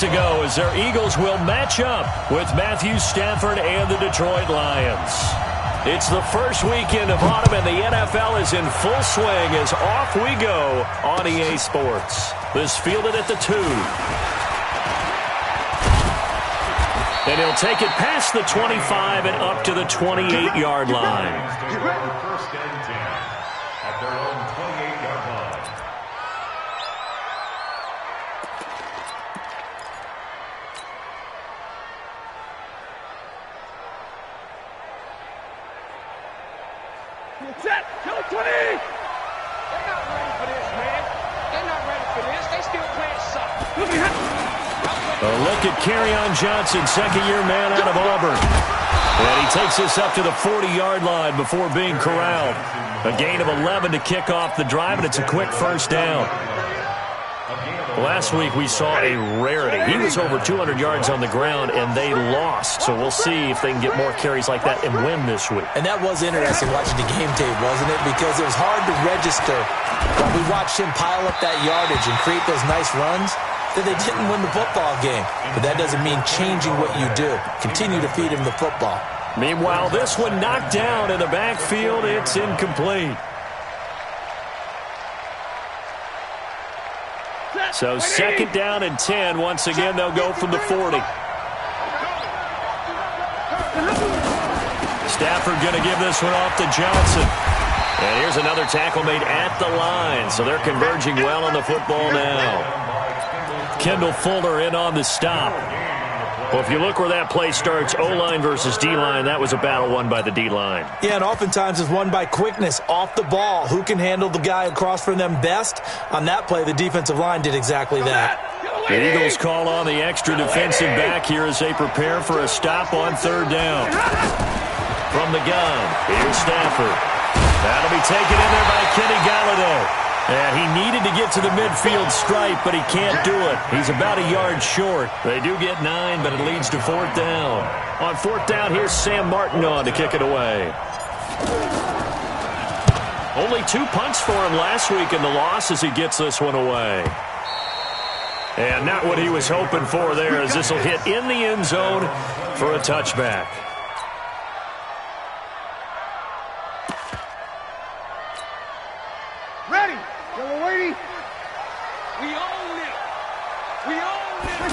To go as their Eagles will match up with Matthew Stafford and the Detroit Lions. It's the first weekend of autumn, and the NFL is in full swing as off we go on EA Sports. This fielded at the 2. And he'll take it past the 25 and up to the 28-yard line. First and 10 at their own 28-yard line. Set. Go 20. They're not ready for this, man. They're not ready for this. They still playing soft. A look at Kerryon Johnson, second-year man out of Auburn. And he takes this up to the 40-yard line before being corralled. A gain of 11 to kick off the drive, and it's a quick first down. Last week we saw a rarity. He was over 200 yards on the ground, and they lost. So we'll see if they can get more carries like that and win this week. And that was interesting watching the game tape, wasn't it? Because it was hard to register while we watched him pile up that yardage and create those nice runs that they didn't win the football game. But that doesn't mean changing what you do. Continue to feed him the football. Meanwhile, this one knocked down in the backfield. It's incomplete. So second down and 10. Once again, they'll go from the 40. Stafford going to give this one off to Johnson. And here's another tackle made at the line. So they're converging well on the football now. Kendall Fuller in on the stop. Well, if you look where that play starts, O-line versus D-line, that was a battle won by the D-line. Yeah, and oftentimes it's won by quickness off the ball. Who can handle the guy across from them best? On that play, the defensive line did exactly that. The Eagles call on the extra defensive back here as they prepare for a stop on third down. From the gun, here's Stafford. That'll be taken in there by Kenny Galladay. And he needed to get to the midfield stripe, but he can't do it. He's about a yard short. They do get 9, but it leads to fourth down. On fourth down, here's Sam Martin on to kick it away. Only 2 punts for him last week in the loss as he gets this one away. And not what he was hoping for there, as this will hit in the end zone for a touchback. Ready. Yellow lady. We own it. We own it.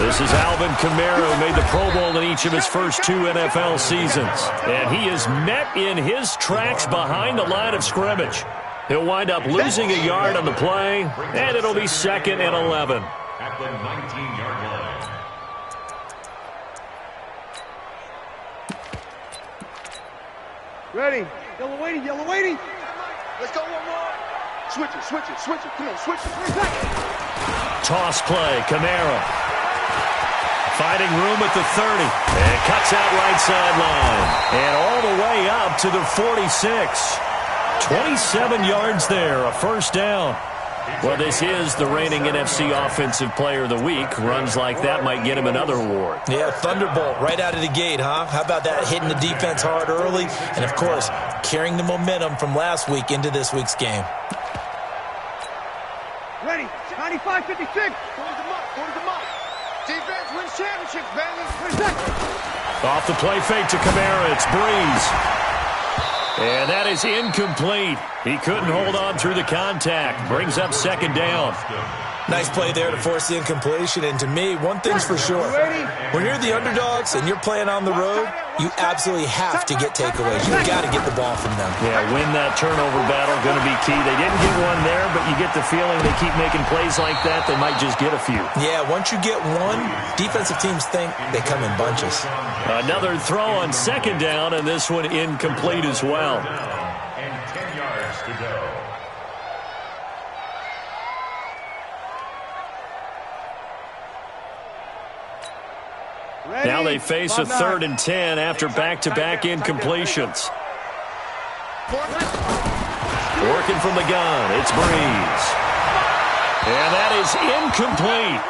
This is Alvin Kamara, who made the Pro Bowl in each of his first 2 NFL seasons. And he is met in his tracks behind the line of scrimmage. He'll wind up losing a yard on the play, and it'll be second and 11. At the 19-yard line. Ready. Yellow lady. Yellow lady. Let's go one more. Switch it, switch it, switch it. Come on, switch it. Toss play, Kamara. Finding room at the 30. And cuts out right sideline. And all the way up to the 46. 27 yards there, a first down. Well, this is the reigning NFC Offensive Player of the Week. Runs like that might get him another award. Yeah, thunderbolt right out of the gate, huh? How about that, hitting the defense hard early? And, of course, carrying the momentum from last week into this week's game. Ready. 95-56. 40 the mark. 40 the mark. Defense wins championships, baby. Off the play fake to Kamara. It's Breeze. And that is incomplete. He couldn't hold on through the contact. Brings up second down. Nice play there to force the incompletion. And to me, one thing's for sure. When you're the underdogs and you're playing on the road, you absolutely have to get takeaways. You've got to get the ball from them. Yeah, win that turnover battle, going to be key. They didn't get one there, but you get the feeling they keep making plays like that, they might just get a few. Yeah, once you get one, defensive teams think they come in bunches. Another throw on second down, and this one incomplete as well. And 10 yards to go. Now they face a 3rd and 10 after back-to-back incompletions. Working from the gun, it's Breeze. And that is incomplete.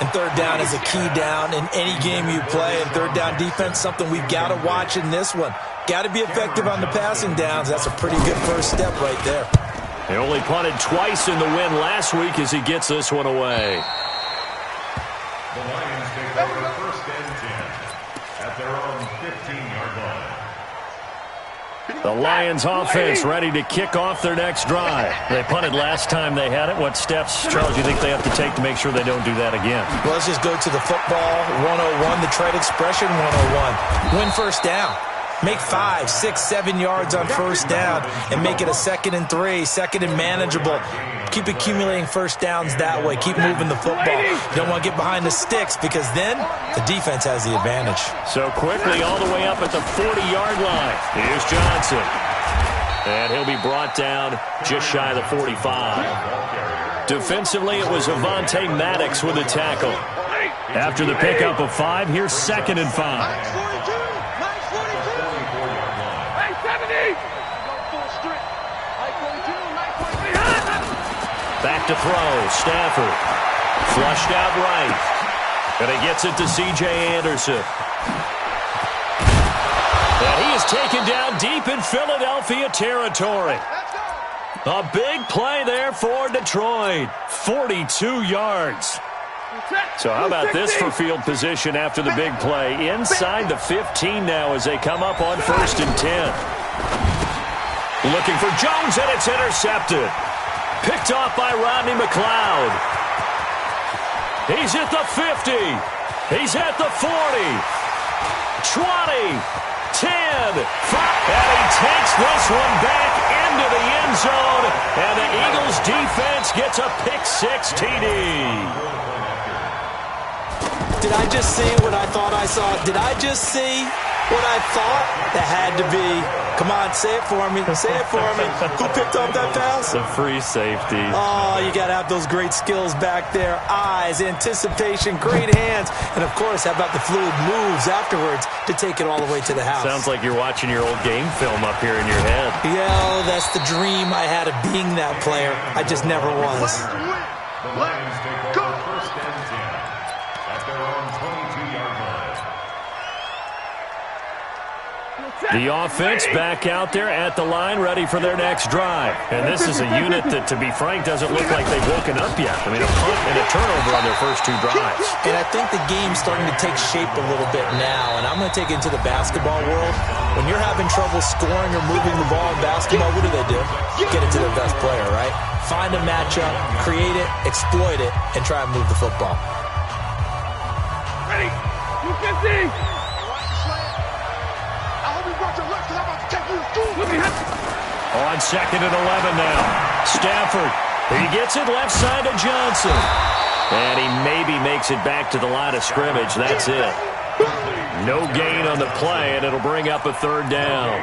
And third down is a key down in any game you play. And third down defense, something we've got to watch in this one. Got to be effective on the passing downs. That's a pretty good first step right there. He only punted twice in the win last week as he gets this one away. The Lions take over first and 10 at their own 15-yard line. The Lions offense ready to kick off their next drive. They punted last time they had it. What steps, Charles, do you think they have to take to make sure they don't do that again? Well, let's just go to the football 101, the trade expression 101. Win first down. Make 5, 6, 7 yards on first down and make it a 2nd and 3, 2nd and manageable. Keep accumulating first downs that way. Keep moving the football. You don't want to get behind the sticks because then the defense has the advantage. So quickly all the way up at the 40-yard line. Here's Johnson. And he'll be brought down just shy of the 45. Defensively, it was Avonte Maddox with a tackle. After the pickup of 5, here's 2nd and 5. Back to throw. Stafford. Flushed out right. And he gets it to C.J. Anderson. And he is taken down deep in Philadelphia territory. A big play there for Detroit. 42 yards. So how about this for field position after the big play? Inside the 15 now as they come up on 1st and 10. Looking for Jones, and it's intercepted. Picked off by Rodney McLeod. He's at the 50. He's at the 40. 20. 10. 5. And he takes this one back into the end zone. And the Eagles defense gets a pick-6 TD. Did I just see what I thought I saw? Did I just see what I thought? That had to be. Come on, say it for me. Say it for me. Who picked up that pass? The free safety. Oh, you got to have those great skills back there. Eyes, anticipation, great hands. And, of course, how about the fluid moves afterwards to take it all the way to the house? Sounds like you're watching your old game film up here in your head. Yeah, that's the dream I had of being that player. I just never was. The Lions take over first and 10 at their own 22-yard line. The offense back out there at the line, ready for their next drive. And this is a unit that, to be frank, doesn't look like they've woken up yet. I mean, a punt and a turnover on their first 2 drives. And I think the game's starting to take shape a little bit now. And I'm going to take it into the basketball world. When you're having trouble scoring or moving the ball in basketball, what do? Get it to their best player, right? Find a matchup, create it, exploit it, and try and move the football. Ready? 250. On 2nd and 11 now. Stafford. He gets it left side to Johnson. And he maybe makes it back to the line of scrimmage. That's it. No gain on the play, and it'll bring up a 3rd down.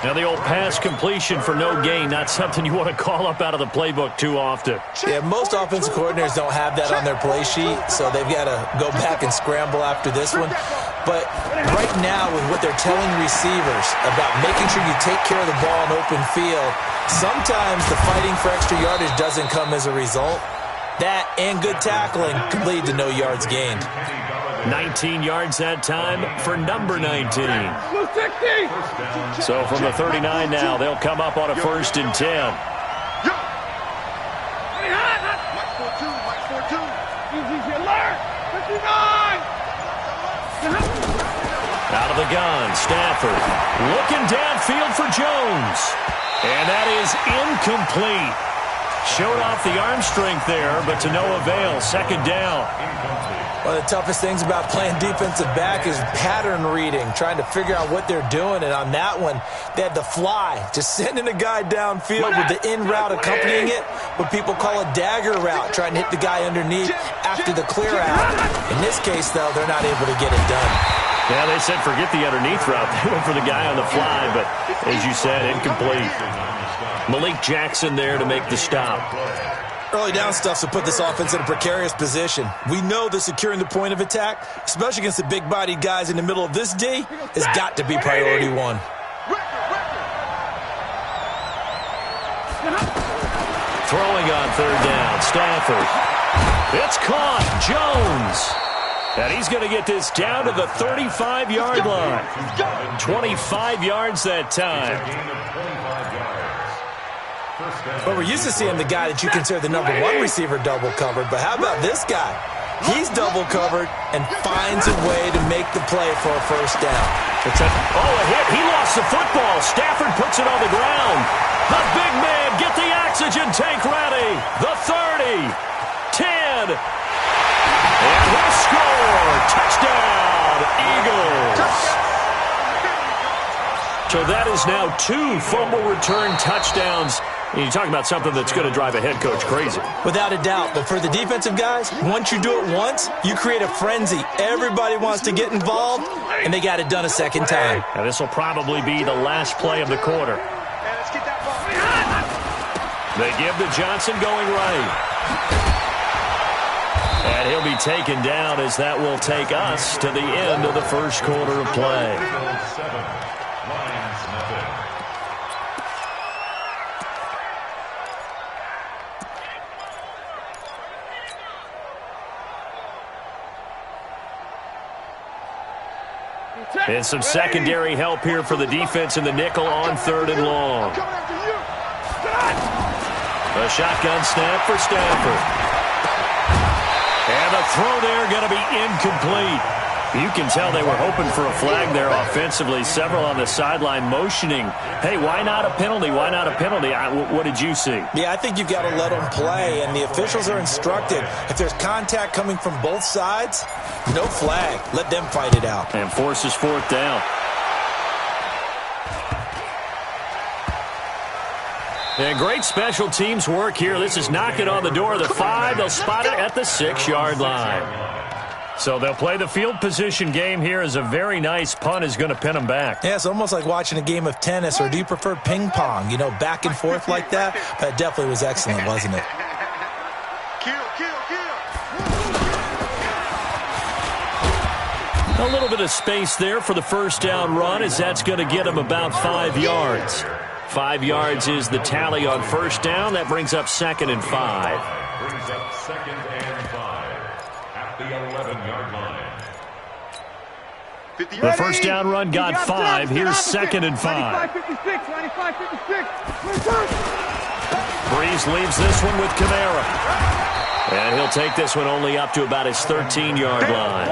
Now, the old pass completion for no gain, not something you want to call up out of the playbook too often. Yeah, most offensive coordinators don't have that on their play sheet, so they've got to go back and scramble after this one. But right now, with what they're telling receivers about making sure you take care of the ball in open field, sometimes the fighting for extra yardage doesn't come as a result. That and good tackling can lead to no yards gained. 19 yards that time for number 19. So from the 39 now, they'll come up on a 1st and 10. Out of the gun, Stafford looking downfield for Jones. And that is incomplete. Showed off the arm strength there, but to no avail. 2nd down. One of the toughest things about playing defensive back is pattern reading, trying to figure out what they're doing. And on that one, they had the fly, just sending a guy downfield with the in route accompanying it, what people call a dagger route, trying to hit the guy underneath after the clear out. In this case, though, they're not able to get it done. Yeah, they said forget the underneath route. They went for the guy on the fly, but as you said, incomplete. Malik Jackson there to make the stop. Early down stuff to put this offense in a precarious position. We know that securing the point of attack, especially against the big-bodied guys in the middle of this D, has got to be priority 1. Throwing on 3rd down, Stafford. It's caught, Jones. And he's going to get this down to the 35-yard line. 25 yards that time. But we're used to seeing the guy that you consider the number 1 receiver double covered. But how about this guy? He's double covered and finds a way to make the play for a first down. A hit. He lost the football. Stafford puts it on the ground. The big man, get the oxygen tank ready. The 30, 10, and he'll score. Touchdown, Eagles. So that is now 2 fumble return touchdowns. And you talk about something that's going to drive a head coach crazy. Without a doubt. But for the defensive guys, once you do it once, you create a frenzy. Everybody wants to get involved, and they got it done a second time. Now this will probably be the last play of the quarter. They give to Johnson going right. And he'll be taken down as that will take us to the end of the first quarter of play. And some secondary help here for the defense in the nickel on 3rd and long. A shotgun snap for Stafford. And the throw there going to be incomplete. You can tell they were hoping for a flag there offensively. Several on the sideline motioning, hey, why not a penalty? Why not a penalty? What did you see? Yeah, I think you've got to let them play, and the officials are instructed. If there's contact coming from both sides, no flag. Let them fight it out. And forces 4th down. And great special teams work here. This is knocking on the door of the 5. They'll spot it at the 6-yard line. So they'll play the field position game here as a very nice punt is going to pin them back. Yeah, it's almost like watching a game of tennis, or do you prefer ping pong? You know, back and forth like that? That definitely was excellent, wasn't it? A little bit of space there for the first down run, as that's going to get them about 5 yards. 5 yards is the tally on first down. That brings up 2nd and 5. Brings up 2nd and 5 at the 11-yard line. The first down run got 5. Here's 2nd and 5. 95-56. Breeze leaves this one with Kamara. And he'll take this one only up to about his 13-yard line.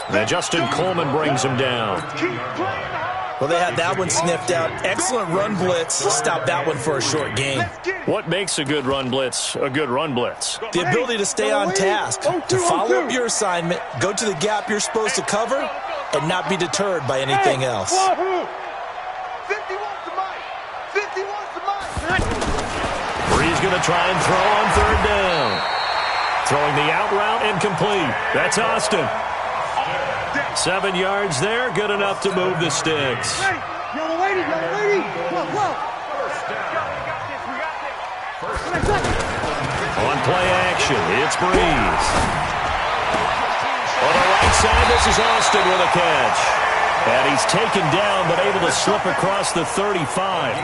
And Justin Coleman brings him down. Well, they had that one sniffed out. Excellent run blitz. Stop that one for a short gain. What makes a good run blitz a good run blitz? The ability to stay on task, to follow up your assignment, go to the gap you're supposed to cover, and not be deterred by anything else. 51's the mic. 51's the mic. Breeze going to try and throw on 3rd down. Throwing the out route incomplete. That's Austin. 7 yards there, good enough to move the sticks. Hey, yellow lady. Whoa. On play action, it's Breeze. On the right side, this is Austin with a catch. And he's taken down, but able to slip across the 35.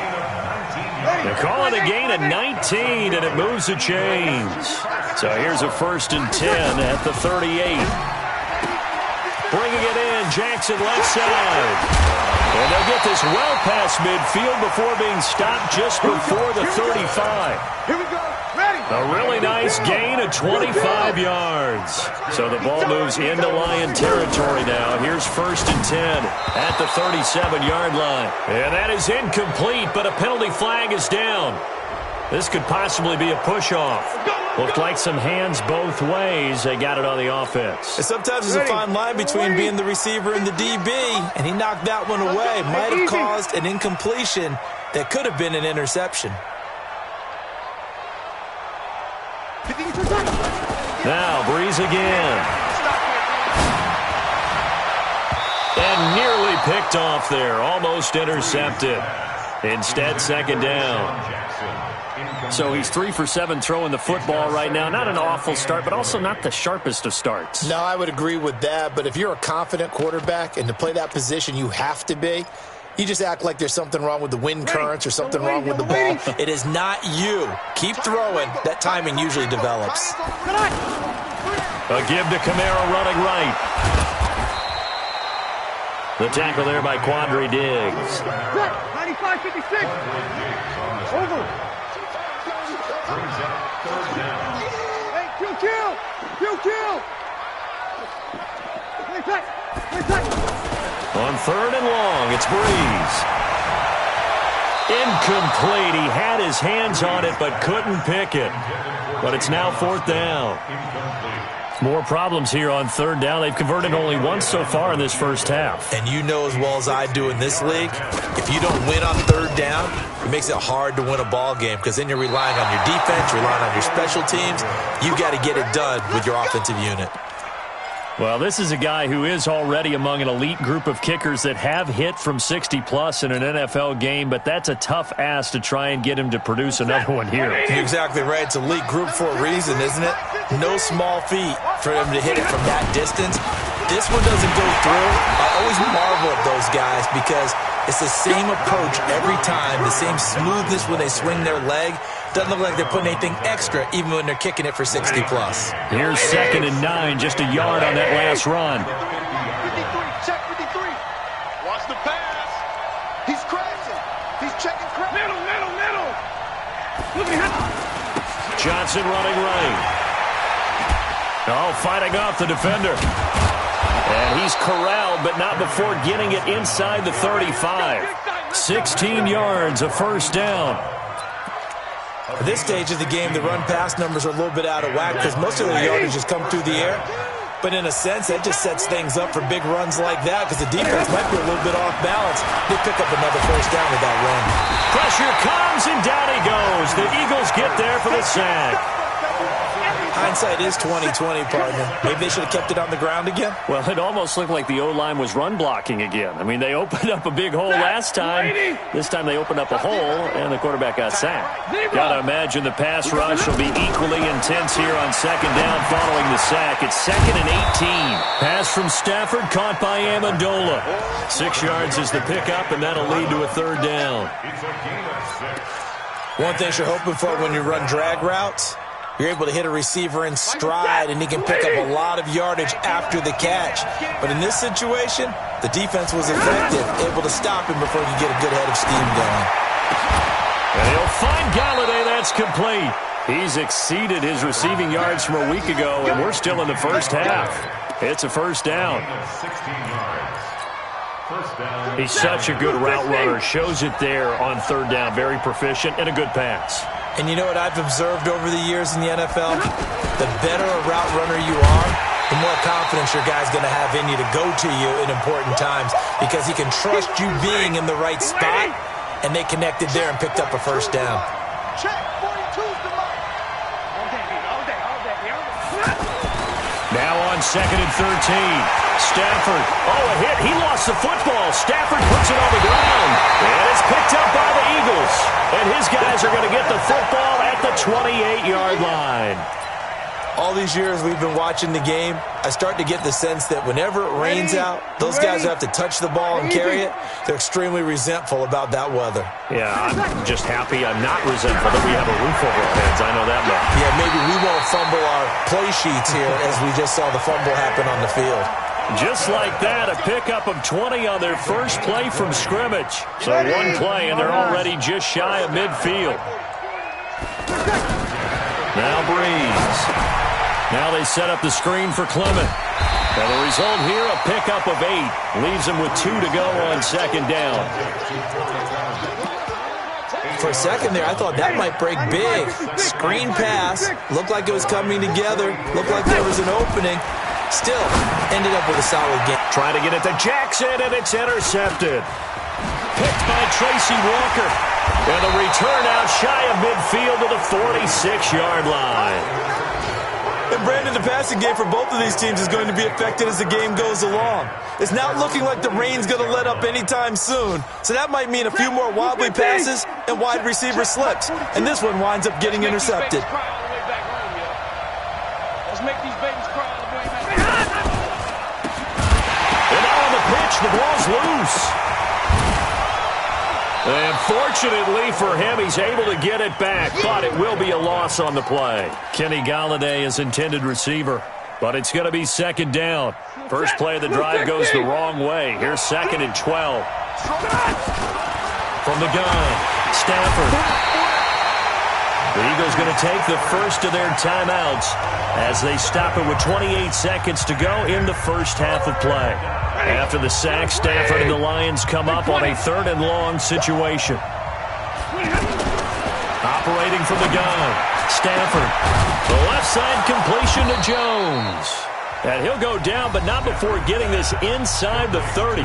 They're calling a gain of 19, and it moves the chains. So here's a 1st and 10 at the 38. Bringing it in, Jackson left side. And they'll get this well past midfield before being stopped just before the 35. Here we go. Ready. A really nice gain of 25 yards. So the ball moves into Lion territory now. Here's 1st and 10 at the 37-yard line. And that is incomplete, but a penalty flag is down. This could possibly be a push-off. Looked like some hands both ways. They got it on the offense. And sometimes there's a fine line between being the receiver and the DB, and he knocked that one away. Might have caused an incompletion that could have been an interception. Now, Breeze again. And nearly picked off there. Almost intercepted. Instead, 2nd down. So he's 3 for 7 throwing the football right now. Not an awful start, but also not the sharpest of starts. No, I would agree with that. But if you're a confident quarterback and to play that position you have to be, you just act like there's something wrong with the wind currents or something wrong with the ball. It is not you. Keep throwing. That timing usually develops. A give to Kamara running right. The tackle there by Quandre Diggs. 95-56. Over. Brings up 3rd down. On third and long, it's Breeze. Incomplete. He had his hands on it but couldn't pick it. But it's now fourth down. More problems here on third down. They've converted only once so far in this first half. And you know as well as I do in this league, if you don't win on third down, it makes it hard to win a ball game because then you're relying on your defense, relying on your special teams. You got to get it done with your offensive unit. Well, this is a guy who is already among an elite group of kickers that have hit from 60-plus in an NFL game, but that's a tough ask to try and get him to produce another one here. You're exactly right. It's elite group for a reason, isn't it? No small feat for him to hit it from that distance. This one doesn't go through. I always marvel at those guys because it's the same approach every time, the same smoothness when they swing their leg. Doesn't look like they're putting anything extra even when they're kicking it for 60-plus. Here's 2nd and 9, just a yard on that last run. 53, check 53. Watch the pass. He's crashing. He's checking crash. Middle. Look at him. Johnson running right. Oh, fighting off the defender. And he's corralled, but not before getting it inside the 35. 16 yards, a first down. At this stage of the game, the run-pass numbers are a little bit out of whack because most of the yardage just come through the air. But in a sense, that just sets things up for big runs like that because the defense might be a little bit off balance. They pick up another first down with that run. Pressure comes, and down he goes. The Eagles get there for the sack. Hindsight is 20/20, partner. Maybe they should have kept it on the ground again. Well, it almost looked like the O-line was run blocking again. I mean, they opened up a big hole last time. This time they opened up a hole, and the quarterback got sacked. Got to imagine the pass rush will be equally intense here on second down following the sack. It's 2nd and 18. Pass from Stafford caught by Amendola. 6 yards is the pickup, and that'll lead to a third down. One thing you're hoping for when you run drag routes, you're able to hit a receiver in stride, and he can pick up a lot of yardage after the catch. But in this situation, the defense was effective, able to stop him before he could get a good head of steam going. And he'll find Galladay. That's complete. He's exceeded his receiving yards from a week ago, and we're still in the first half. It's a first down. He's such a good route runner. Shows it there on third down. Very proficient and a good pass. And you know what I've observed over the years in the NFL? The better a route runner you are, the more confidence your guy's going to have in you to go to you in important times because he can trust you being in the right spot, and they connected there and picked up a first down. Check 42's the mark. Now on 2nd and 13. Stafford. Oh, a hit. He lost the football. Stafford puts it on the ground. And it's picked up by the Eagles. And his guys are going to get the football at the 28-yard line. All these years we've been watching the game, I start to get the sense that whenever it rains out, those guys who have to touch the ball and carry it, they're extremely resentful about that weather. Yeah, I'm just happy I'm not resentful that we have a roof over our heads. I know that much. Yeah, maybe we won't fumble our play sheets here as we just saw the fumble happen on the field. Just like that, a pickup of 20 on their first play from scrimmage. So one play, and they're already just shy of midfield. Now Breeze. Now they set up the screen for Clement. And the result here, a pickup of 8. Leaves them with 2 to go on second down. For a second there, I thought that might break big. Screen pass. Looked like it was coming together. Looked like there was an opening. Still, ended up with a solid game. Trying to get it to Jackson, and it's intercepted. Picked by Tracy Walker. And the return out shy of midfield to the 46-yard line. And Brandon, the passing game for both of these teams is going to be affected as the game goes along. It's not looking like the rain's going to let up anytime soon. So that might mean a few more wobbly passes and wide receiver slips. And this one winds up getting intercepted. Let's make these babies cry all the way back. And now on the pitch, the ball's loose. And fortunately for him, he's able to get it back, but it will be a loss on the play. Kenny Galladay is intended receiver, but it's going to be second down. First play of the drive goes the wrong way. Here's 2nd and 12. From the gun, Stafford. The Eagles going to take the first of their timeouts as they stop it with 28 seconds to go in the first half of play. After the sack, Stafford and the Lions come up on a 3rd and long situation. Operating from the gun, Stafford. The left side completion to Jones. And he'll go down, but not before getting this inside the 30.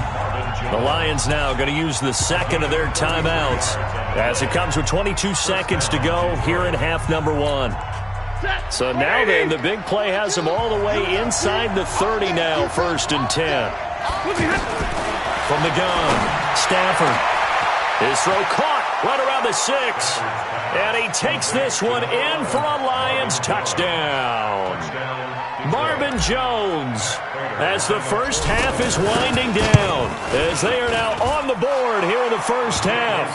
The Lions now going to use the second of their timeouts as it comes with 22 seconds to go here in half number 1. So now then, the big play has them all the way inside the 30 now, 1st and 10. From the gun, Stafford. His throw caught right around the 6. And he takes this one in for a Lions touchdown. Marvin Jones, as the first half is winding down, as they are now on the board here in the first half.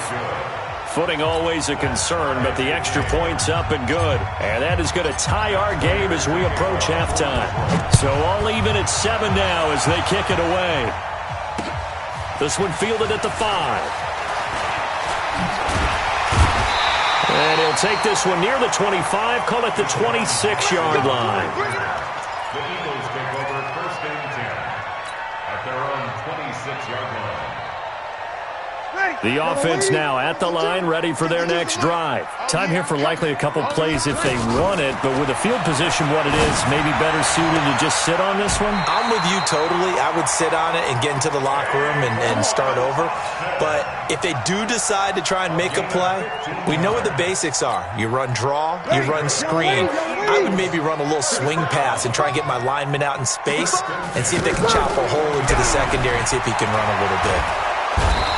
Footing always a concern, but the extra point's up and good. And that is going to tie our game as we approach halftime. So all even at 7 now as they kick it away. This one fielded at the 5. And he'll take this one near the 25, call it the 26-yard line. The Eagles take over 1st and 10 at their own 26-yard line. The offense now at the line, ready for their next drive. Time here for likely a couple plays if they want it, but with the field position what it is, maybe better suited to just sit on this one? I'm with you totally. I would sit on it and get into the locker room and start over. But if they do decide to try and make a play, we know what the basics are. You run draw, you run screen. I would maybe run a little swing pass and try and get my lineman out in space and see if they can chop a hole into the secondary and see if he can run a little bit.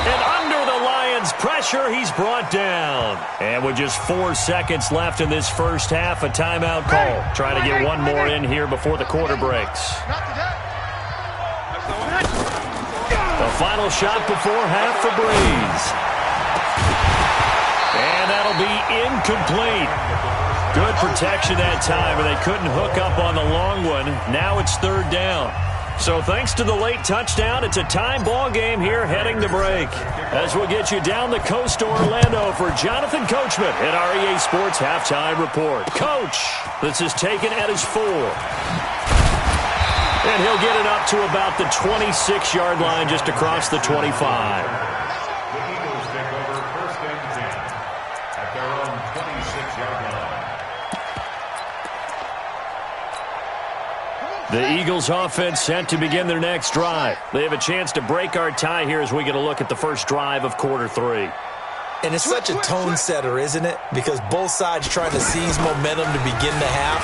And under the Lions' pressure, he's brought down. And with just 4 seconds left in this first half, a timeout call. Trying to get one more in here before the quarter breaks. The final shot before half for Breeze. And that'll be incomplete. Good protection that time, and they couldn't hook up on the long one. Now it's 3rd down. So thanks to the late touchdown, it's a tie ball game here heading to break. As we'll get you down the coast to Orlando for Jonathan Coachman at our EA Sports Halftime Report. Coach, this is taken at his 4. And he'll get it up to about the 26-yard line just across the 25. The Eagles take over 1st and 10 at their own 26-yard line. The Eagles offense set to begin their next drive. They have a chance to break our tie here as we get a look at the first drive of quarter 3. And it's such a tone setter, isn't it? Because both sides trying to seize momentum to begin the half.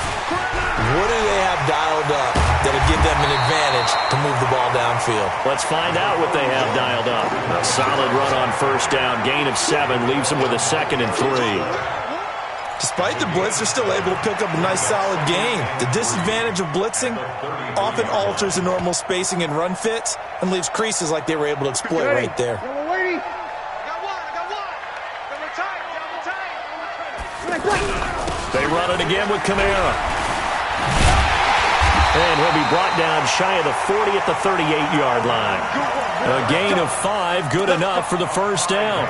What do they have dialed up that'll give them an advantage to move the ball downfield? Let's find out what they have dialed up. A solid run on 1st down. Gain of 7 leaves them with a 2nd and 3. Despite the blitz, they're still able to pick up a nice, solid gain. The disadvantage of blitzing often alters the normal spacing and run fits and leaves creases like they were able to exploit right there. They run it again with Kamara. And he'll be brought down shy of the 40 at the 38-yard line. A gain of 5, good enough for the 1st down.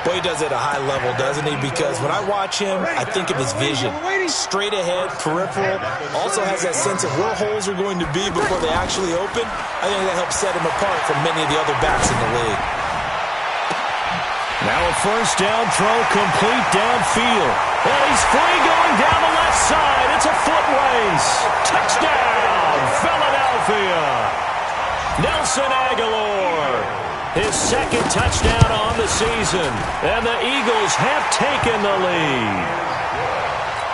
Boy, he does it at a high level, doesn't he? Because when I watch him, I think of his vision. Straight ahead, peripheral, also has that sense of where holes are going to be before they actually open. I think that helps set him apart from many of the other backs in the league. Now a 1st down throw complete downfield. And he's free going down the left side. It's a foot race. Touchdown, Philadelphia. Nelson Aguilar. His 2nd touchdown on the season. And the Eagles have taken the lead.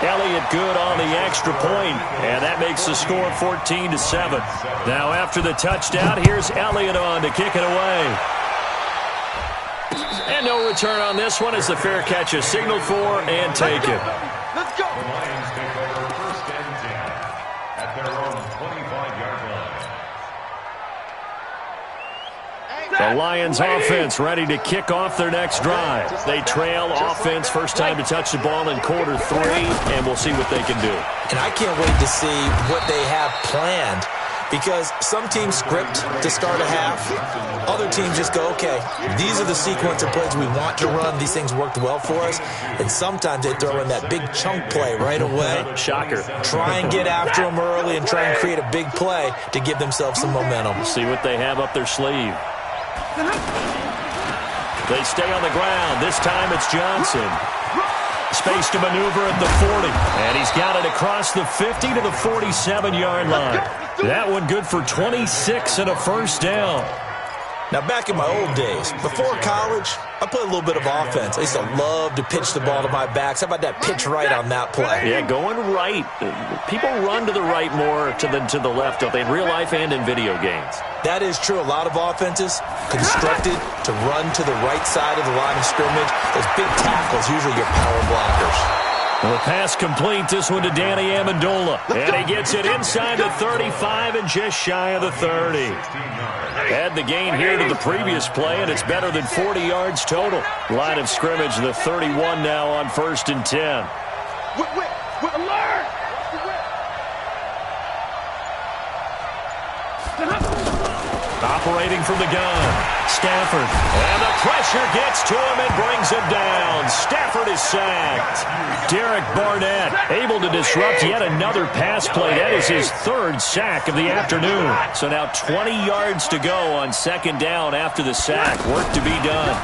Elliott good on the extra point, and that makes the score 14-7. Now after the touchdown, here's Elliott on to kick it away. And no return on this one as the fair catch is signaled for and taken. Let's go. The Lions take over 1st and 10 at their own 25-yard line. The Lions offense ready to kick off their next drive. They trail offense, first time to touch the ball in quarter 3, and we'll see what they can do. And I can't wait to see what they have planned. because some teams script to start a half. Other teams just go, okay, these are the sequence of plays we want to run. These things worked well for us. And sometimes they throw in that big chunk play right away. Shocker. Try and get after them early and try and create a big play to give themselves some momentum. See what they have up their sleeve. They stay on the ground. This time it's Johnson. Space to maneuver at the 40. And he's got it across the 50 to the 47-yard line. That one good for 26 and a first down. Now, back in my old days, before college, I played a little bit of offense. I used to love to pitch the ball to my backs. How about that pitch right on that play? Yeah, going right. People run to the right more than to the left, don't they, in real life and in video games? That is true. A lot of offenses constructed to run to the right side of the line of scrimmage. Those big tackles, usually your power blockers. Well, the pass complete, this one to Danny Amendola. And he gets it inside the 35 and just shy of the 30. Add the gain here to the previous play, and it's better than 40 yards total. Line of scrimmage, the 31 now on 1st and 10. Alert! Operating from the gun, Stafford. And the pressure gets to him and brings him down. Stafford is sacked. Derek Barnett able to disrupt yet another pass play. That is his 3rd sack of the afternoon. So now 20 yards to go on 2nd down after the sack. Work to be done.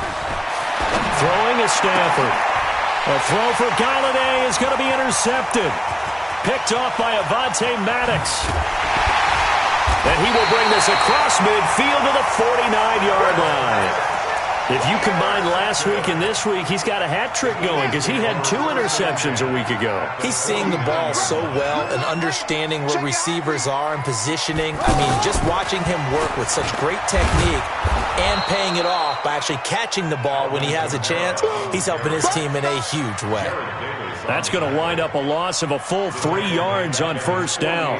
Throwing is Stafford. A throw for Galladay is going to be intercepted. Picked off by Avonte Maddox. And he will bring this across midfield to the 49-yard line. If you combine last week and this week, he's got a hat trick going because he had 2 interceptions a week ago. He's seeing the ball so well and understanding where receivers are and positioning. I mean, just watching him work with such great technique and paying it off by actually catching the ball when he has a chance, he's helping his team in a huge way. That's going to wind up a loss of a full 3 yards on 1st down.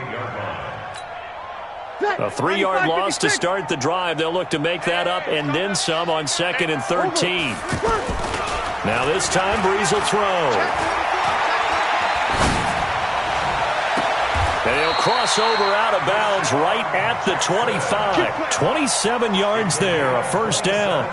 A 3-yard loss to start the drive. They'll look to make that up and then some on 2nd and 13. Now this time, Breeze will throw. And he'll cross over out of bounds right at the 25. 27 yards there, a first down.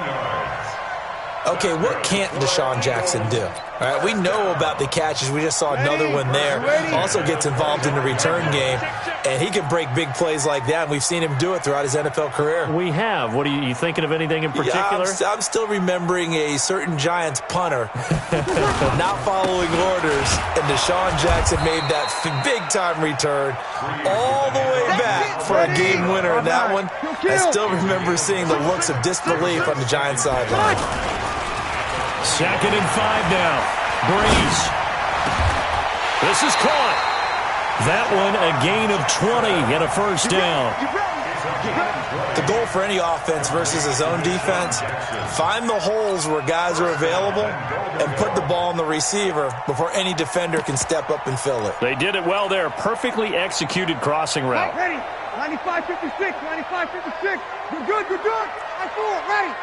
Okay, what can't Deshaun Jackson do? All right, we know about the catches. We just saw another one there. Also gets involved in the return game, and he can break big plays like that, and we've seen him do it throughout his NFL career. We have. What are you thinking of anything in particular? Yeah, I'm still remembering a certain Giants punter not following orders, and Deshaun Jackson made that big-time return all the way back for a game winner in that one. I still remember seeing the looks of disbelief on the Giants sideline. 2nd and 5 now. Breeze. This is caught. That one a gain of 20 and a first down. The goal for any offense versus his own defense, find the holes where guys are available and put the ball on the receiver before any defender can step up and fill it. They did it well there. Perfectly executed crossing route. Ready. 95-56. 95-56. You're good. You're good. I fool. Ready.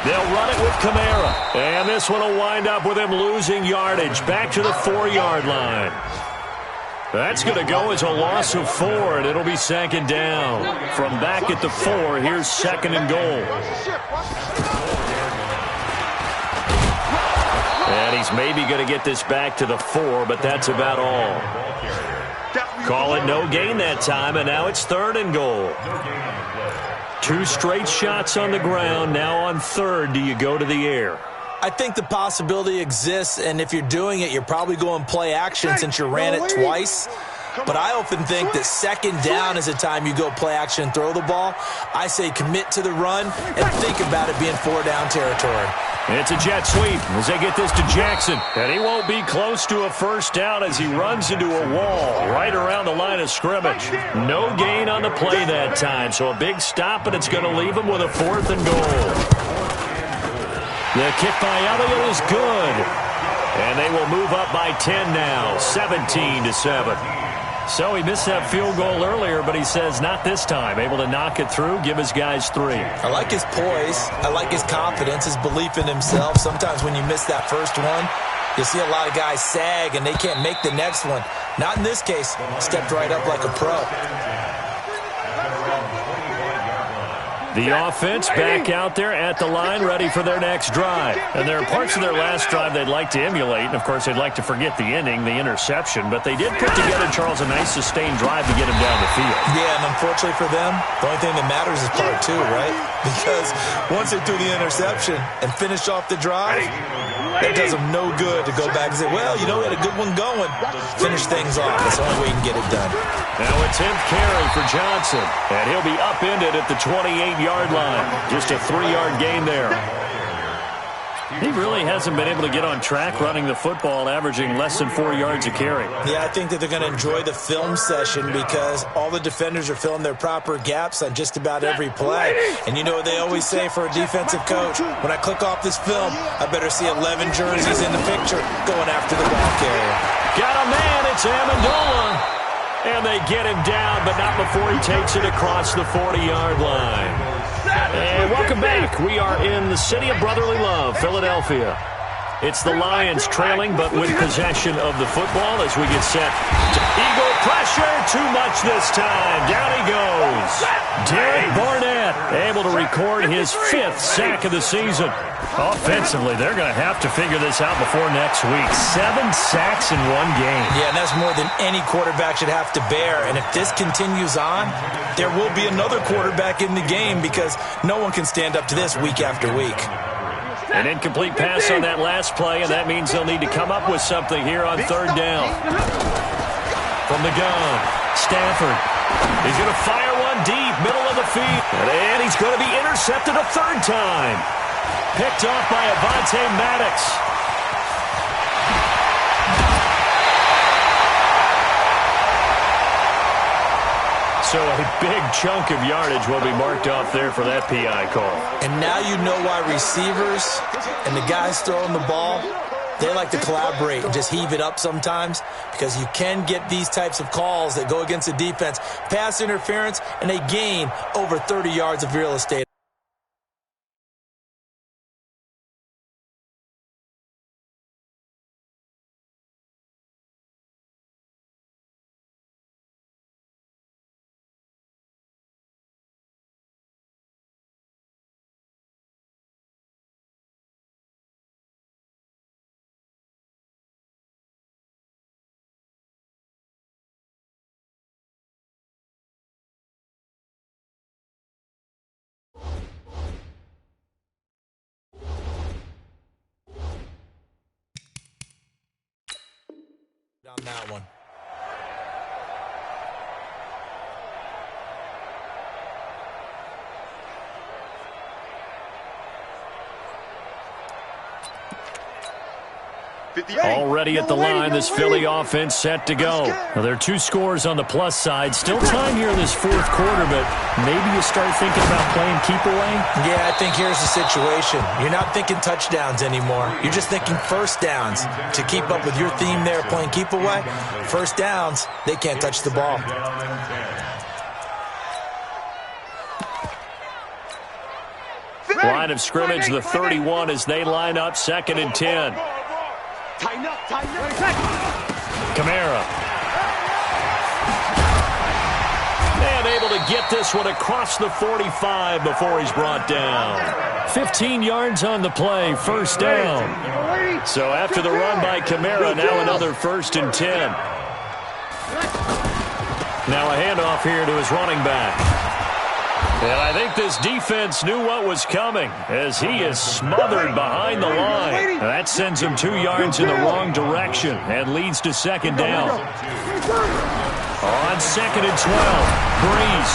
They'll run it with Kamara. And this one will wind up with him losing yardage. Back to the 4-yard line. That's going to go as a loss of 4, and it'll be 2nd down. From back at the 4, here's 2nd and goal. And he's maybe going to get this back to the 4, but that's about all. Call it no gain that time, and now it's 3rd and goal. 2 straight shots on the ground. Now on 3rd, do you go to the air? I think the possibility exists, and if you're doing it, you're probably going play action since you ran it twice. But I often think that 2nd down is a time you go play action and throw the ball. I say commit to the run and think about it being 4-down territory. It's a jet sweep as they get this to Jackson. And he won't be close to a first down as he runs into a wall right around the line of scrimmage. No gain on the play that time, so a big stop, and it's going to leave him with a 4th and goal. The kick by Elliott is good. And they will move up by 10 now, 17-7. So he missed that field goal earlier, but he says not this time. Able to knock it through, give his guys 3. I like his poise. I like his confidence, his belief in himself. Sometimes when you miss that first one, you'll see a lot of guys sag and they can't make the next one. Not in this case. Stepped right up like a pro. The offense back out there at the line, ready for their next drive. And there are parts of their last drive they'd like to emulate, and, of course, they'd like to forget the ending, the interception. But they did put together, Charles, a nice sustained drive to get him down the field. Yeah, and unfortunately for them, the only thing that matters is part two, right? Because once they threw the interception and finished off the drive, that does them no good to go back and say, well, you know, we had a good one going. Finish things off. That's the only way you can get it done. Now a 10th carry for Johnson, and he'll be upended at the 28-yard line. Just a 3-yard gain there. He really hasn't been able to get on track running the football, averaging less than 4 yards a carry. Yeah, I think that they're going to enjoy the film session because all the defenders are filling their proper gaps on just about every play. And you know what they always say for a defensive coach? When I click off this film, I better see 11 jerseys in the picture going after the ball carrier. Got a man, it's Amendola. And they get him down, but not before he takes it across the 40-yard line. And welcome back. We are in the city of brotherly love, Philadelphia. It's the Lions trailing, but with possession of the football as we get set. Eagle pressure, too much this time. Down he goes. Derek Barnett able to record his 5th sack of the season. Offensively, they're going to have to figure this out before next week. 7 sacks in one game. Yeah, and that's more than any quarterback should have to bear. And if this continues on, there will be another quarterback in the game because no one can stand up to this week after week. An incomplete pass on that last play, and that means they'll need to come up with something here on 3rd down. From the gun, Stafford. He's going to fire one deep, middle of the field. And he's going to be intercepted a 3rd time. Picked off by Avonte Maddox. So a big chunk of yardage will be marked off there for that PI call. And now you know why receivers and the guys throwing the ball, they like to collaborate and just heave it up sometimes because you can get these types of calls that go against the defense. Pass interference, and they gain over 30 yards of real estate. On that one. Already at the line, this Philly offense set to go. Well, there are 2 scores on the plus side. Still time here in this 4th quarter, but maybe you start thinking about playing keep away? Yeah, I think here's the situation. You're not thinking touchdowns anymore. You're just thinking first downs. To keep up with your theme there, playing keep away, first downs, they can't touch the ball. Line of scrimmage, the 31 as they line up, 2nd and 10. Tighten up, tighten up. Kamara. And able to get this one across the 45 before he's brought down. 15 yards on the play, 1st down. So after the run by Kamara, now another 1st and 10. Now a handoff here to his running back. And I think this defense knew what was coming as he is smothered behind the line. That sends him 2 yards in the wrong direction and leads to 2nd down. On 2nd and 12, Breeze.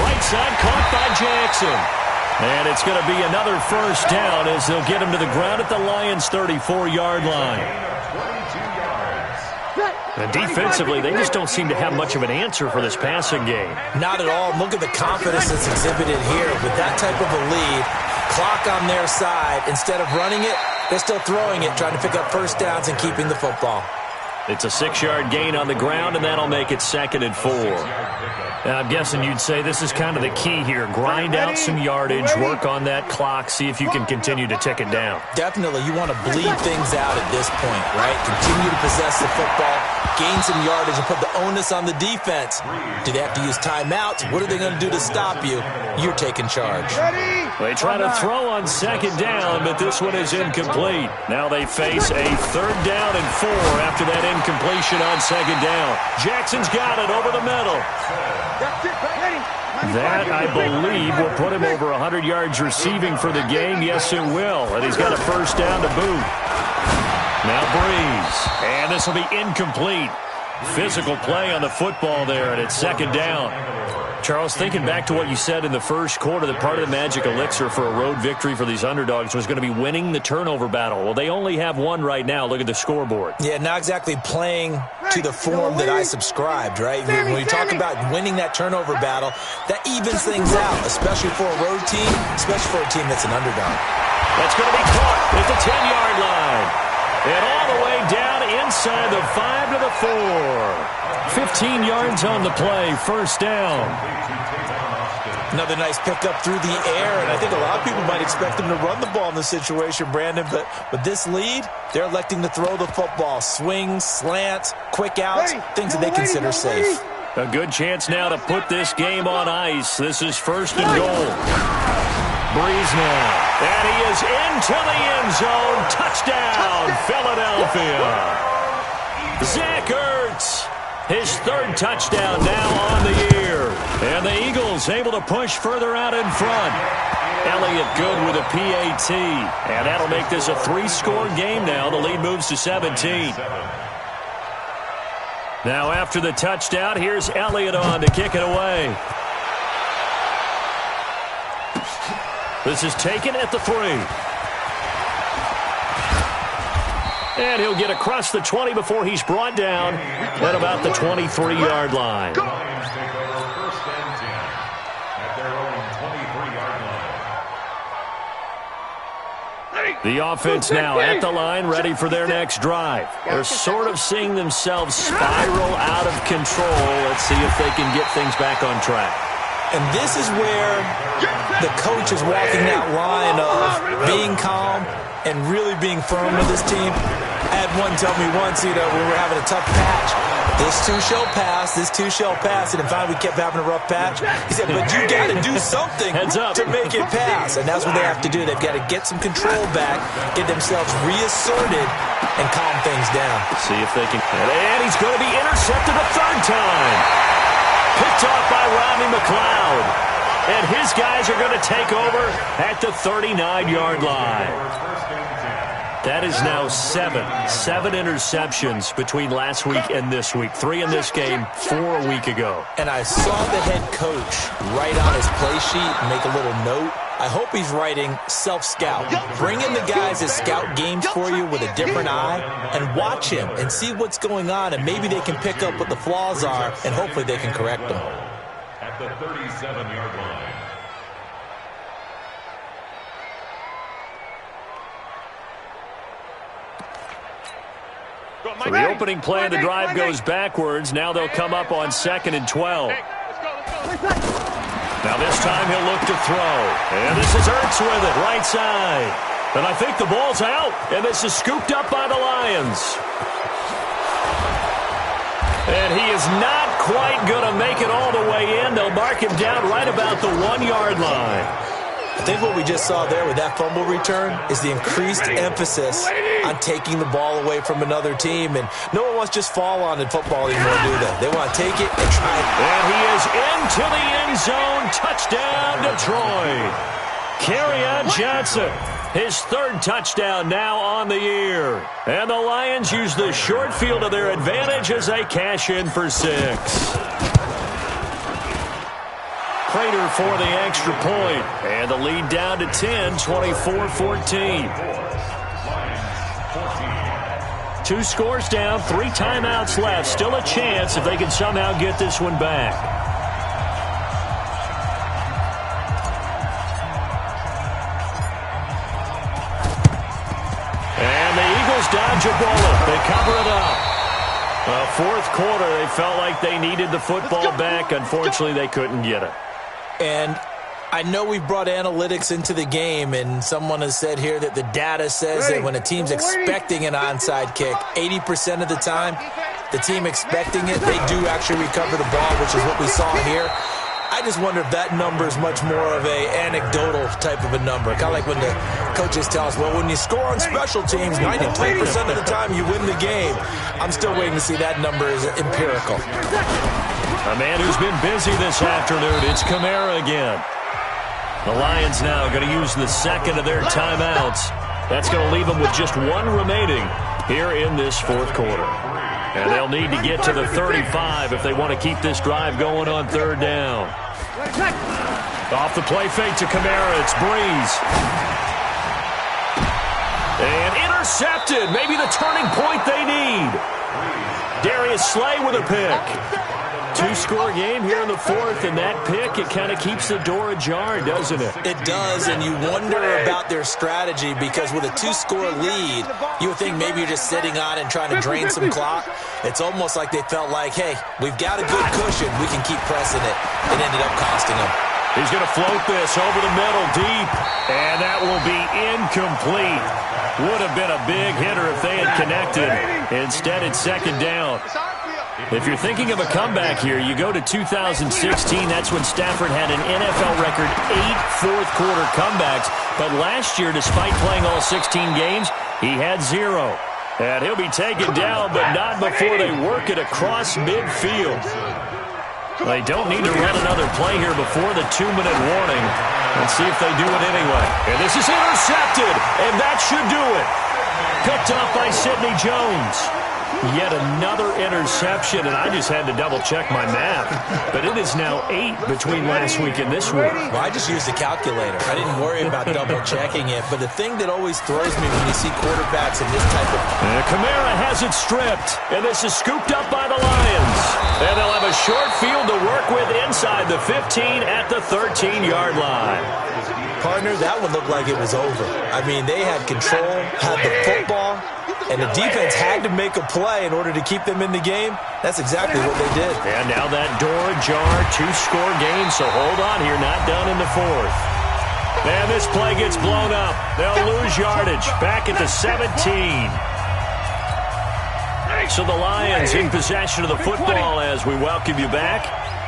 Right side caught by Jackson. And it's going to be another 1st down as they'll get him to the ground at the Lions' 34-yard line. And defensively, they just don't seem to have much of an answer for this passing game. Not at all. Look at the confidence that's exhibited here. With that type of a lead, clock on their side, instead of running it, they're still throwing it, trying to pick up 1st downs and keeping the football. It's a 6-yard gain on the ground, and that'll make it 2nd and 4. And I'm guessing you'd say this is kind of the key here. Grind out some yardage, work on that clock, see if you can continue to tick it down. Definitely. You want to bleed things out at this point, right? Continue to possess the football, gain some yardage and put the onus on the defense. Do they have to use timeouts? What are they going to do to stop you? You're taking charge. They try to throw on second down, but this one is incomplete. Now they face a 3rd down and 4 after that incompletion on second down. Jackson's got it over the middle. That, I believe, will put him over 100 yards receiving for the game. Yes, it will. And he's got a 1st down to boot. Now Breeze. And this will be incomplete. Physical play on the football there, and it's 2nd down. Charles, thinking back to what you said in the first quarter, that part of the magic elixir for a road victory for these underdogs was going to be winning the turnover battle. Well, they only have one right now. Look at the scoreboard. Yeah, not exactly playing to the form that I subscribed, right? When we talk about winning that turnover battle, that evens things out, especially for a road team, especially for a team that's an underdog. That's going to be caught at the 10-yard line. And all the way down inside the 5 to the 4. 15 yards on the play, 1st down. Another nice pickup through the air, and I think a lot of people might expect them to run the ball in this situation, Brandon, but with this lead, they're electing to throw the football. Swings, slants, quick outs, things that they consider safe. A good chance now to put this game on ice. This is 1st and goal. Breeze now. And he is into the end zone. Touchdown, Philadelphia. Zach Ertz. His 3rd touchdown now on the year. And the Eagles able to push further out in front. Elliott good with a PAT. And that'll make this a 3-score game now. The lead moves to 17. Now after the touchdown, here's Elliott on to kick it away. This is taken at the 3. And he'll get across the 20 before he's brought down at about the 23-yard line. Lions take over 1st and 10 at their own 23-yard line. The offense now at the line, ready for their next drive. They're sort of seeing themselves spiral out of control. Let's see if they can get things back on track. And this is where the coach is walking that line of being calm and really being firm with his team. I had one tell me once, when we were having a tough patch, this too shall pass, this too shall pass, and finally we kept having a rough patch. He said, but you got to do something to make it pass, and that's what they have to do. They've got to get some control back, get themselves reasserted, and calm things down. See if they can. And he's going to be intercepted a 3rd time. Picked off by Rodney McLeod. And his guys are going to take over at the 39-yard line. That is now 7 interceptions between last week and this week. 3 in this game, 4 a week ago. And I saw the head coach write on his play sheet and make a little note. I hope he's writing self-scout. Bring in the guys that scout games for you with a different eye and watch him and see what's going on, and maybe they can pick up what the flaws are, and hopefully they can correct them. At the 37-yard line. So the opening play of the drive goes backwards. Now they'll come up on 2nd and 12. Now this time he'll look to throw. And this is Ertz with it, right side. And I think the ball's out. And this is scooped up by the Lions. And he is not quite going to make it all the way in. They'll mark him down right about the 1-yard line. I think what we just saw there with that fumble return is the increased emphasis on taking the ball away from another team. And no one wants to just fall on in football anymore, do they? They want to take it and try it. And he is into the end zone. Touchdown, Detroit. Kerryon Johnson, his 3rd touchdown now on the year. And the Lions use the short field to their advantage as they cash in for 6. Prater for the extra point. And the lead down to 10, 24-14. 2 scores down, 3 timeouts left. Still a chance if they can somehow get this one back. And the Eagles dodge a bullet. They cover it up. 4th quarter, they felt like they needed the football back. Unfortunately, they couldn't get it. And I know we've brought analytics into the game, and someone has said here that the data says that when a team's expecting an onside kick, 80% of the time, the team expecting it, they do actually recover the ball, which is what we saw here. I just wonder if that number is much more of a anecdotal type of a number. Kind of like when the coaches tell us, well, when you score on special teams, 93% of the time you win the game. I'm still waiting to see that number is empirical. A man who's been busy this afternoon, it's Kamara again. The Lions now going to use the second of their timeouts. That's going to leave them with just one remaining here in this fourth quarter. And they'll need to get to the 35 if they want to keep this drive going on third down. Off the play fake to Kamara, it's Breeze. And intercepted, maybe the turning point they need. Darius Slay with a pick. Two-score game here in the fourth, and that pick, it kind of keeps the door ajar, doesn't it? It does, and you wonder about their strategy because with a two-score lead, you would think maybe you're just sitting on and trying to drain some clock. It's almost like they felt like, hey, we've got a good cushion. We can keep pressing it. It ended up costing them. He's going to float this over the middle deep, and that will be incomplete. Would have been a big hitter if they had connected. Instead, it's second down. If you're thinking of a comeback here, you go to 2016. That's when Stafford had an NFL record 8 fourth-quarter comebacks. But last year, despite playing all 16 games, he had 0. And he'll be taken down, but not before they work it across midfield. They don't need to run another play here before the 2-minute warning. Let's see if they do it anyway. And this is intercepted, and that should do it. Picked off by Sidney Jones. Yet another interception, and I just had to double-check my math. But it is now 8 between last week and this week. Well, I just used a calculator. I didn't worry about double-checking it. But the thing that always throws me when you see quarterbacks in this type of... Kamara has it stripped, and this is scooped up by the Lions. And they'll have a short field to work with inside the 15 at the 13-yard line. Partner, that would look like it was over. I mean, they had control, had the football, and the defense had to make a play in order to keep them in the game. That's exactly what they did. And now that door ajar, two-score game, so hold on here, not done in the fourth. And this play gets blown up. They'll lose yardage back at the 17. So the Lions in possession of the football as we welcome you back.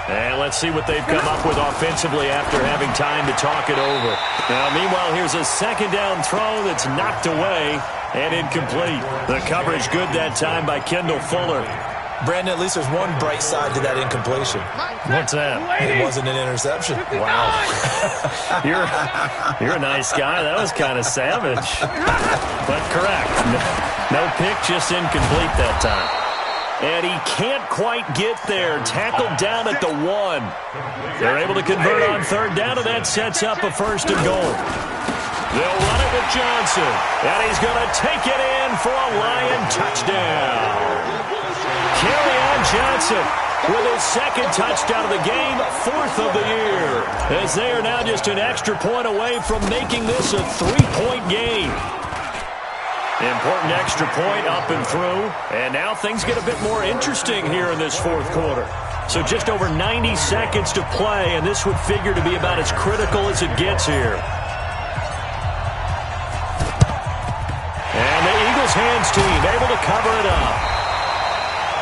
And let's see what they've come up with offensively after having time to talk it over. Now, meanwhile, here's a second down throw that's knocked away and incomplete. The coverage good that time by Kendall Fuller. Brandon, at least there's one bright side to that incompletion. What's that? It wasn't an interception. Wow. You're a nice guy. That was kind of savage. But correct. No pick, just incomplete that time. And he can't quite get there. Tackled down at the 1. They're able to convert on third down, and that sets up a first and goal. They'll run it with Johnson. And he's going to take it in for a Lion touchdown. Kerryon Johnson with his second touchdown of the game, 4th of the year. As they are now just an extra point away from making this a 3-point game. Important extra point up and through. And now things get a bit more interesting here in this fourth quarter. So just over 90 seconds to play, and this would figure to be about as critical as it gets here. And the Eagles hands team able to cover it up.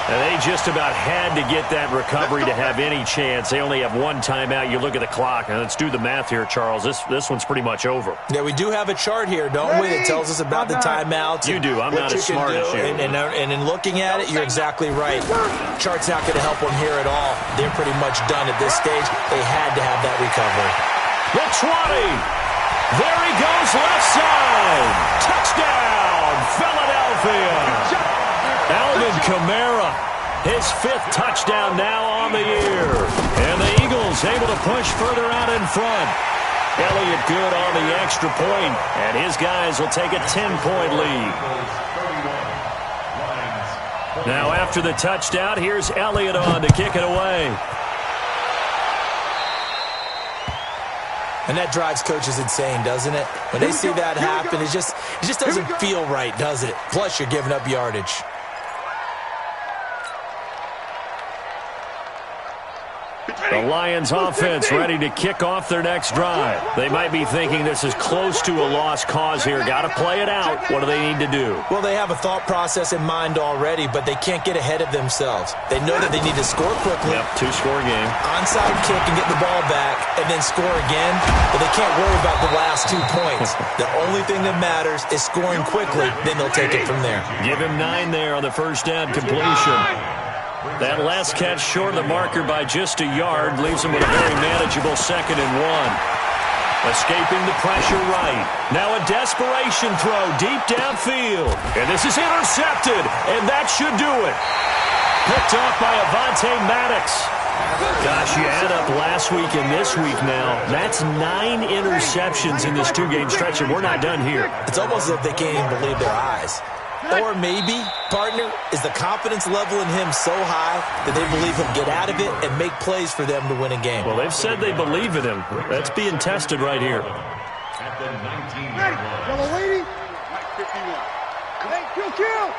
And they just about had to get that recovery to have any chance. They only have one timeout. You look at the clock, and let's do the math here, Charles. This one's pretty much over. Yeah, we do have a chart here, don't we, that tells us about the timeouts. You do. I'm not as smart as you. And in looking at it, you're exactly right. Chart's not going to help them here at all. They're pretty much done at this stage. They had to have that recovery. The 20. There he goes, left side. Touchdown, Philadelphia. Alvin Kamara, his 5th touchdown now on the year. And the Eagles able to push further out in front. Elliott good on the extra point, and his guys will take a 10-point lead. Now after the touchdown, here's Elliott on to kick it away. And that drives coaches insane, doesn't it? When they see that happen, it just doesn't feel right, does it? Plus, you're giving up yardage. The Lions offense ready to kick off their next drive. They might be thinking this is close to a lost cause here. Got to play it out. What do they need to do? Well, they have a thought process in mind already, but they can't get ahead of themselves. They know that they need to score quickly. Yep, two-score game. Onside kick and get the ball back and then score again, but they can't worry about the last 2 points. The only thing that matters is scoring quickly, then they'll take it from there. Give him 9 there on the first down completion. That last catch short of the marker by just a yard leaves him with a very manageable 2nd and 1. Escaping the pressure right. Now a desperation throw deep downfield. And this is intercepted, and that should do it. Picked off by Avonte Maddox. Gosh, you add up last week and this week now. That's 9 interceptions in this 2-game stretch, and we're not done here. It's almost as if they can't even believe their eyes. Or maybe, partner, is the confidence level in him so high that they believe he'll get out of it and make plays for them to win a game. Well, they've said they believe in him. That's being tested right here. At the 19-yard line. Yellow lady. 51. Hey, kill.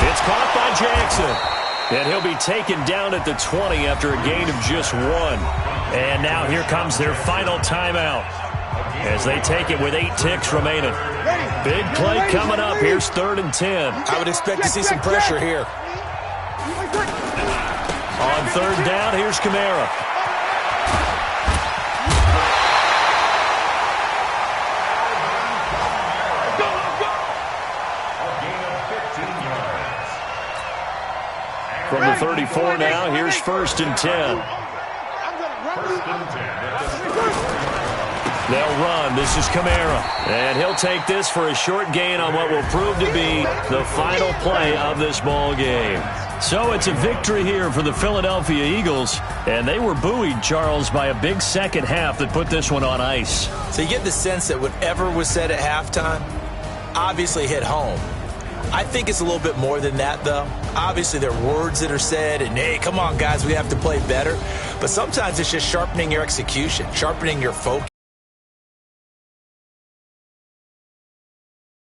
It's caught by Jackson. And he'll be taken down at the 20 after a gain of just 1. And now here comes their final timeout as they take it with 8 ticks remaining. Big play coming up. Here's 3rd and 10. I would expect to see some pressure here. On 3rd down, here's Kamara. From the 34 now, here's 1st and 10. They'll run. This is Kamara. And he'll take this for a short gain on what will prove to be the final play of this ball game. So it's a victory here for the Philadelphia Eagles. And they were buoyed, Charles, by a big second half that put this one on ice. So you get the sense that whatever was said at halftime obviously hit home. I think it's a little bit more than that, though. Obviously, there are words that are said, and, hey, come on, guys, we have to play better. But sometimes it's just sharpening your execution, sharpening your focus.